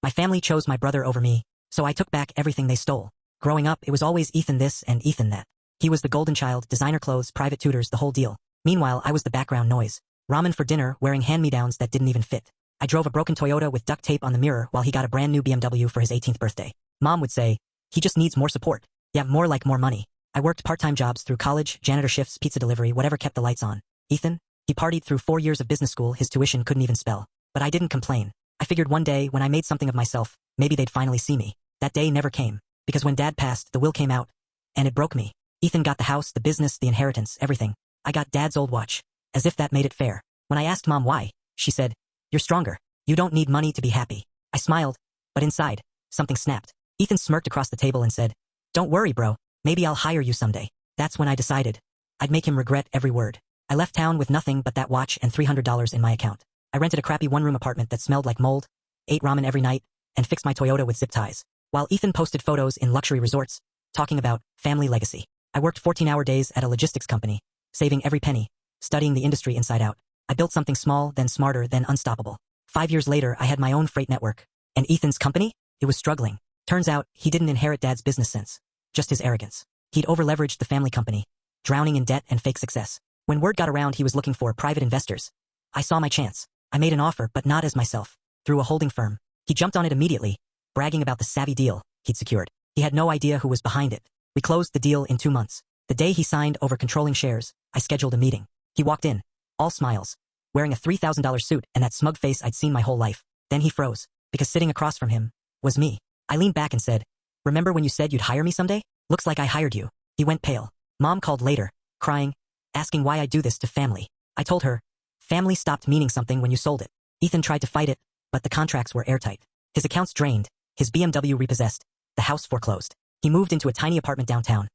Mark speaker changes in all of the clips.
Speaker 1: My family chose my brother over me, so I took back everything they stole. Growing up, it was always Ethan this and Ethan that. He was the golden child, designer clothes, private tutors, the whole deal. Meanwhile, I was the background noise. Ramen for dinner, wearing hand-me-downs that didn't even fit. I drove a broken Toyota with duct tape on the mirror while he got a brand new BMW for his 18th birthday. Mom would say, he just needs more support. Yeah, more like more money. I worked part-time jobs through college, janitor shifts, pizza delivery, whatever kept the lights on. Ethan? He partied through 4 years of business school, his tuition couldn't even spell. But I didn't complain. I figured one day, when I made something of myself, maybe they'd finally see me. That day never came. Because when Dad passed, the will came out. And it broke me. Ethan got the house, the business, the inheritance, everything. I got Dad's old watch. As if that made it fair. When I asked Mom why, she said, "You're stronger. You don't need money to be happy." I smiled, but inside, something snapped. Ethan smirked across the table and said, "Don't worry, bro. Maybe I'll hire you someday." That's when I decided. I'd make him regret every word. I left town with nothing but that watch and $300 in my account. I rented a crappy one-room apartment that smelled like mold, ate ramen every night, and fixed my Toyota with zip ties. While Ethan posted photos in luxury resorts, talking about family legacy. I worked 14-hour days at a logistics company, saving every penny, studying the industry inside out. I built something small, then smarter, then unstoppable. 5 years later, I had my own freight network. And Ethan's company? It was struggling. Turns out, he didn't inherit Dad's business sense. Just his arrogance. He'd over-leveraged the family company, drowning in debt and fake success. When word got around he was looking for private investors, I saw my chance. I made an offer, but not as myself. Through a holding firm. He jumped on it immediately, bragging about the savvy deal he'd secured. He had no idea who was behind it. We closed the deal in 2 months. The day he signed over controlling shares, I scheduled a meeting. He walked in, all smiles, wearing a $3,000 suit and that smug face I'd seen my whole life. Then he froze, because sitting across from him was me. I leaned back and said, "Remember when you said you'd hire me someday? Looks like I hired you." He went pale. Mom called later, crying, asking why I do this to family. I told her, family stopped meaning something when you sold it. Ethan tried to fight it, but the contracts were airtight. His accounts drained, his BMW repossessed, the house foreclosed. He moved into a tiny apartment downtown.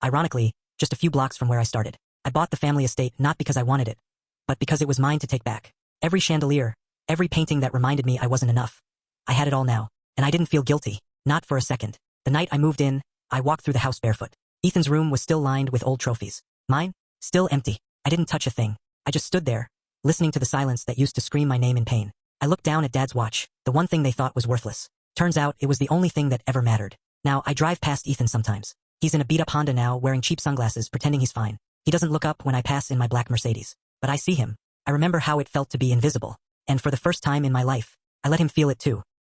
Speaker 1: Ironically, just a few blocks from where I started. I bought the family estate not because I wanted it, but because it was mine to take back. Every chandelier, every painting that reminded me I wasn't enough. I had it all now, and I didn't feel guilty, not for a second. The night I moved in, I walked through the house barefoot. Ethan's room was still lined with old trophies. Mine? Still empty. I didn't touch a thing. I just stood there, listening to the silence that used to scream my name in pain. I looked down at Dad's watch, the one thing they thought was worthless. Turns out it was the only thing that ever mattered. Now, I drive past Ethan sometimes. He's in a beat-up Honda now, wearing cheap sunglasses, pretending he's fine. He doesn't look up when I pass in my black Mercedes. But I see him. I remember how it felt to be invisible. And for the first time in my life, I let him feel it too.